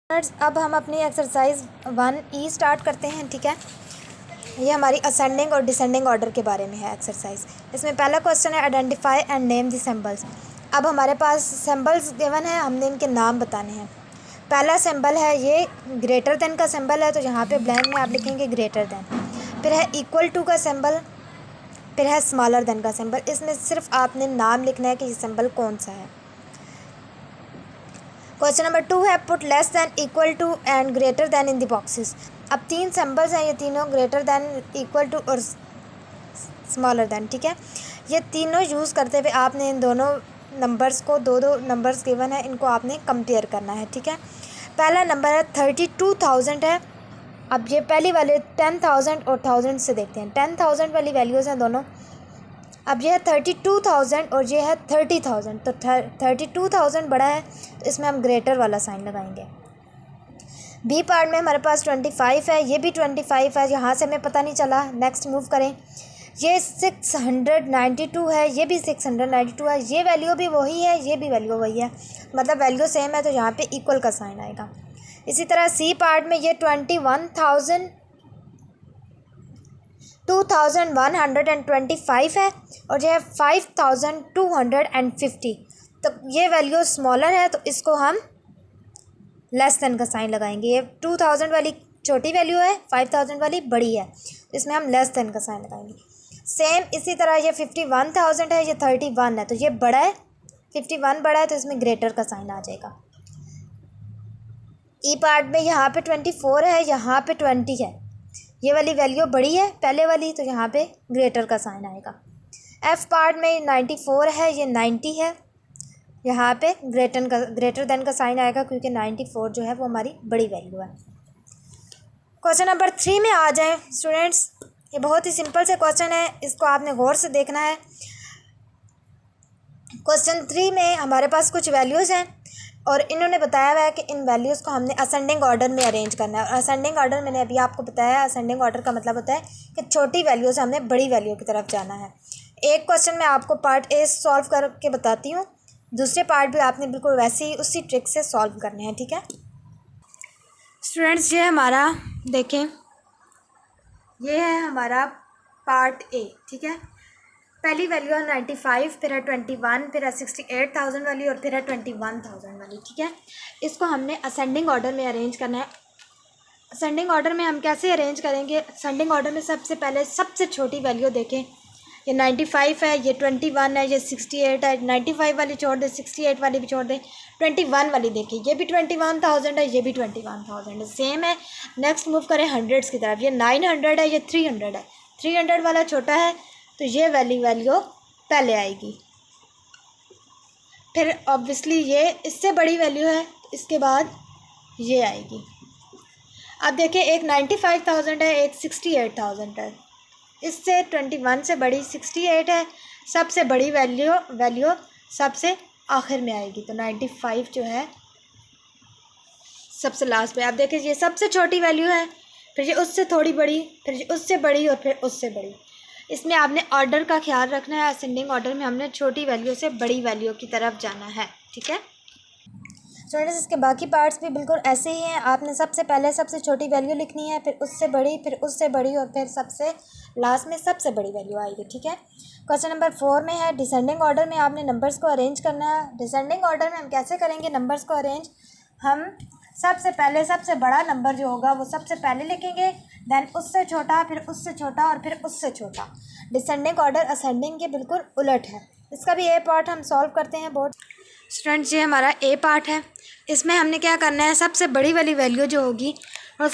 अब हम अपनी एक्सरसाइज 1E स्टार्ट करते हैं। ठीक है, ये हमारी असेंडिंग और डिसेंडिंग ऑर्डर के बारे में है एक्सरसाइज। इसमें पहला क्वेश्चन है identify and name the symbols. अब हमारे पास सिंबल्स गिवन है, हमने इनके नाम बताने हैं। पहला सिंबल है ये ग्रेटर देन का सिंबल है, तो यहाँ पे ब्लैंक में आप लिखेंगे ग्रेटर देन। फिर है इक्वल टू का सिंबल, फिर है स्मॉलर देन का सिंबल। इसमें सिर्फ आपने नाम लिखना है कि ये सिंबल कौन सा है। क्वेश्चन नंबर 2 है put less than equal to and greater than in the boxes. अब 3 सिंबल्स हैं, ये तीनों ग्रेटर दैन, इक्वल टू और स्मॉलर दैन। ठीक है, ये तीनों यूज़ करते हुए आपने इन दोनों नंबर्स को, दो नंबर्स गिवन है, इनको आपने कंपेयर करना है। ठीक है, पहला नंबर है 32,000 है। अब ये पहली वाले 10,000 और 1000 से देखते हैं। 10,000 वाली वैल्यूज़ हैं दोनों। अब ये है 32,000 और ये है 30,000, तो 32,000 बड़ा है, तो इसमें हम ग्रेटर वाला साइन लगाएंगे। बी पार्ट में हमारे पास 25 है, ये भी 25 है, यहाँ से हमें पता नहीं चला। नेक्स्ट मूव करें, ये 692 है, ये भी 692 है, ये वैल्यू भी वही है, ये भी वैल्यू वही है, मतलब वैल्यू सेम है, तो यहाँ पे इक्वल का साइन आएगा। इसी तरह सी पार्ट में ये 21,125 है और यह है 5,250, तो ये वैल्यू स्मॉलर है, तो इसको हम लेस देन का साइन लगाएंगे। ये 2,000 वाली छोटी वैल्यू है, 5,000 वाली बड़ी है, इसमें हम लेस देन का साइन लगाएंगे। सेम इसी तरह ये 51,000 है, ये 31 है, तो ये बड़ा है, 51 बड़ा है, तो इसमें ग्रेटर का साइन आ जाएगा। ई पार्ट में यहाँ पे 24 है, यहाँ पे 20 है, ये वाली वैल्यू बड़ी है पहले वाली, तो यहाँ पे ग्रेटर का साइन आएगा। एफ पार्ट में 94 है, ये 90 है, यहाँ पे ग्रेटर देन का साइन आएगा, क्योंकि 94 जो है वो हमारी बड़ी वैल्यू है। क्वेश्चन नंबर 3 में आ जाएं स्टूडेंट्स। ये बहुत ही सिंपल से क्वेश्चन है, इसको आपने गौर से देखना है। क्वेश्चन 3 में हमारे पास कुछ वैल्यूज़ हैं और इन्होंने बताया हुआ है कि इन वैल्यूज़ को हमने असेंडिंग ऑर्डर में अरेंज करना है। और असेंडिंग ऑर्डर मैंने अभी आपको बताया, असेंडिंग ऑर्डर का मतलब होता है कि छोटी वैल्यू से हमने बड़ी वैल्यू की तरफ जाना है। एक क्वेश्चन मैं आपको पार्ट ए सॉल्व करके बताती हूँ, दूसरे पार्ट भी आपने बिल्कुल वैसे ही उसी ट्रिक से सॉल्व करने हैं। ठीक है स्टूडेंट्स, ये हमारा देखें, ये है हमारा पार्ट ए। ठीक है, पहली वैल्यू है 95, फिर है 21, फिर है 68,000 वाली और फिर है 21,000 वाली। ठीक है, इसको हमने असेंडिंग ऑर्डर में अरेंज करना है। असेंडिंग ऑर्डर में हम कैसे अरेंज करेंगे? असेंडिंग ऑर्डर में सबसे पहले सबसे छोटी वैल्यू देखें, ये 95 है, ये 21 है, ये 68 है, 95 वाली छोड़ दें, 68 वाली भी छोड़ दें, 21 वाली देखें, ये भी 21,000 है, ये भी 21,000 है, सेम है। नेक्स्ट मूव करें हंड्रेड्स की तरफ, ये 900 है, ये 300 है, 300 वाला छोटा है, तो ये वैल्यू पहले आएगी। फिर ऑब्वियसली ये इससे बड़ी वैल्यू है, तो इसके बाद ये आएगी। अब देखिए, एक 95,000 है, एक 68,000 है, इससे 21 से बड़ी 68 है, सबसे बड़ी वैल्यू सबसे आखिर में आएगी, तो 95 जो है सबसे लास्ट पे। आप देखिए, ये सबसे छोटी वैल्यू है, फिर ये उससे थोड़ी बड़ी, फिर ये उससे बड़ी और फिर उससे बड़ी। इसमें आपने ऑर्डर का ख्याल रखना है। असेंडिंग ऑर्डर में हमने छोटी वैल्यू से बड़ी वैल्यू की तरफ जाना है। ठीक है स्टूडेंट्स, इसके बाकी पार्ट्स भी बिल्कुल ऐसे ही हैं। आपने सबसे पहले सबसे छोटी वैल्यू लिखनी है, फिर उससे बड़ी, फिर उससे बड़ी और फिर सबसे लास्ट में सबसे बड़ी वैल्यू आएगी। ठीक है, क्वेश्चन नंबर 4 में है डिसेंडिंग ऑर्डर में आपने नंबर्स को अरेंज करना है। डिसेंडिंग ऑर्डर में हम कैसे करेंगे नंबर्स को अरेंज? हम सबसे पहले सबसे बड़ा नंबर जो होगा वो सबसे पहले लिखेंगे, देन उससे छोटा, फिर उससे छोटा और फिर उससे छोटा। डिसेंडिंग ऑर्डर असेंडिंग के बिल्कुल उलट है। इसका भी ए पार्ट हम सॉल्व करते हैं बोर्ड। स्टूडेंट्स, ये हमारा ए पार्ट है। इसमें हमने क्या करना है, सबसे बड़ी वाली वैल्यू जो होगी और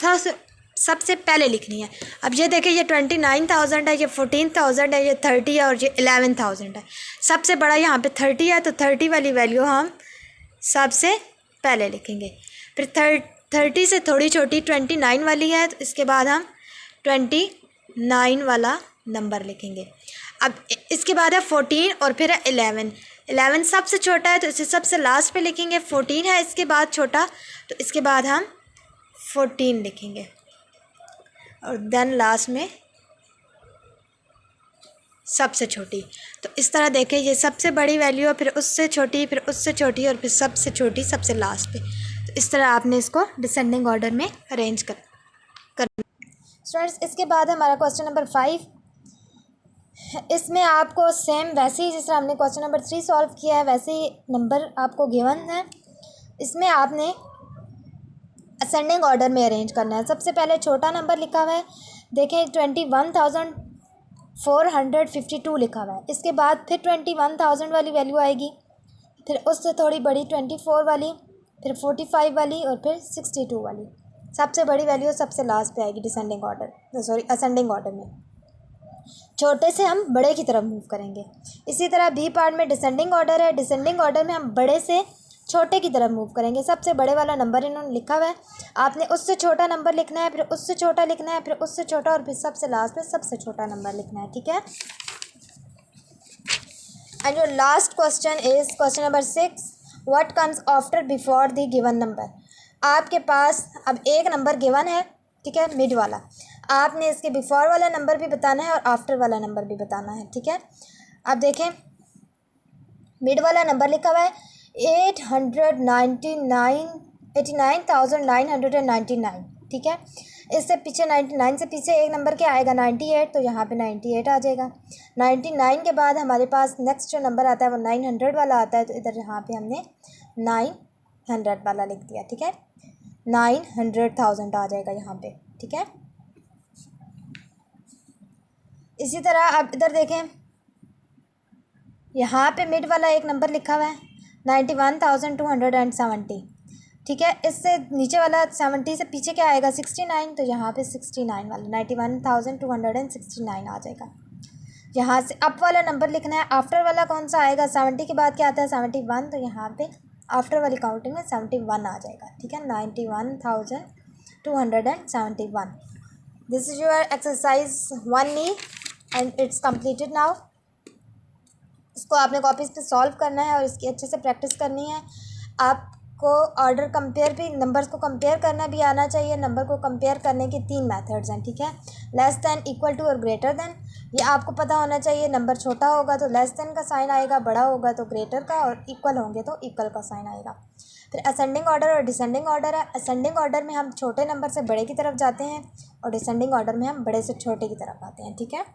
सबसे पहले लिखनी है। अब ये देखिए, ये 29,000 है, ये 14,000 है, ये 30 है और ये 11,000 है। सबसे बड़ा यहाँ पे 30 है, तो 30 वाली वैल्यू हम सबसे पहले लिखेंगे। फिर 30 से थोड़ी छोटी 29 वाली है, तो इसके बाद हम 29 वाला नंबर लिखेंगे। अब इसके बाद है 14 और फिर है 11 सबसे छोटा है, तो इसे सबसे लास्ट पे लिखेंगे। 14 है इसके बाद छोटा, तो इसके बाद हम 14 लिखेंगे और देन लास्ट में सबसे छोटी। तो इस तरह देखें, ये सबसे बड़ी वैल्यू है, फिर उससे छोटी, फिर उससे छोटी और फिर सबसे छोटी सबसे लास्ट पे। तो इस तरह आपने इसको डिसेंडिंग ऑर्डर में अरेंज कर स्टूडेंट्स। इसके बाद हमारा क्वेश्चन नंबर 5। इसमें आपको सेम वैसे ही जिस तरह हमने क्वेश्चन नंबर 3 सॉल्व किया है वैसे ही नंबर आपको गिवन है। इसमें आपने असेंडिंग ऑर्डर में अरेंज करना है। सबसे पहले छोटा नंबर लिखा हुआ है, देखें 21,452 लिखा हुआ है। इसके बाद फिर 21,000 वाली वैल्यू आएगी, फिर उससे थोड़ी बड़ी 24 वाली, फिर 45 वाली और फिर 62 वाली। सबसे बड़ी वैल्यू सबसे लास्ट पे आएगी descending order, sorry ascending order में। छोटे से हम बड़े की तरफ मूव करेंगे। इसी तरह बी पार्ट में डिसेंडिंग ऑर्डर है। डिसेंडिंग ऑर्डर में हम बड़े से छोटे की तरफ मूव करेंगे। सबसे बड़े वाला नंबर इन्होंने लिखा हुआ है, आपने उससे छोटा नंबर लिखना है, फिर उससे छोटा लिखना है, फिर उससे छोटा और फिर सबसे लास्ट में सबसे छोटा नंबर लिखना है, ठीक है। And your last question is question number 6, what comes after before the given number. आपके पास अब एक नंबर गिवन है, ठीक है, मिड वाला। आपने इसके बिफोर वाला नंबर भी बताना है और आफ्टर वाला नंबर भी बताना है, ठीक है। अब देखें मिड वाला नंबर लिखा हुआ है 89,999, ठीक है। इससे पीछे 99 से पीछे एक नंबर क्या आएगा 98, तो यहाँ पे 98 आ जाएगा। 99 के बाद हमारे पास नेक्स्ट जो नंबर आता है वो 900 वाला आता है, तो इधर यहाँ पे हमने 900 वाला लिख दिया, ठीक है। 900,000 आ जाएगा यहाँ पे, ठीक है। इसी तरह आप इधर देखें, यहाँ पे मिड वाला एक नंबर लिखा हुआ है 91,270, ठीक है। इससे नीचे वाला 70 से पीछे क्या आएगा 69, तो यहाँ पे 69 वाला 91,269 आ जाएगा। यहाँ से अप वाला नंबर लिखना है। आफ्टर वाला कौन सा आएगा, 70 के बाद क्या आता है 71, तो यहाँ पे आफ्टर वाली काउंटिंग में 71 आ जाएगा, ठीक है। 91,271। This is your exercise 1E and it's completed now. इसको आपने कॉपीज़ पे सॉल्व करना है और इसकी अच्छे से प्रैक्टिस करनी है। आपको ऑर्डर कंपेयर भी, नंबर्स को कंपेयर करना भी आना चाहिए। नंबर को कंपेयर करने के 3 मेथड्स हैं, ठीक है। लेस दैन, इक्वल टू और ग्रेटर दैन। ये आपको पता होना चाहिए। नंबर छोटा होगा तो लेस दैन का साइन आएगा, बड़ा होगा तो ग्रेटर का, और इक्वल होंगे तो इक्वल का साइन आएगा। फिर असेंडिंग ऑर्डर और डिसेंडिंग ऑर्डर है। असेंडिंग ऑर्डर में हम छोटे नंबर से बड़े की तरफ जाते हैं और डिसेंडिंग ऑर्डर में हम बड़े से छोटे की तरफ आते हैं, ठीक है।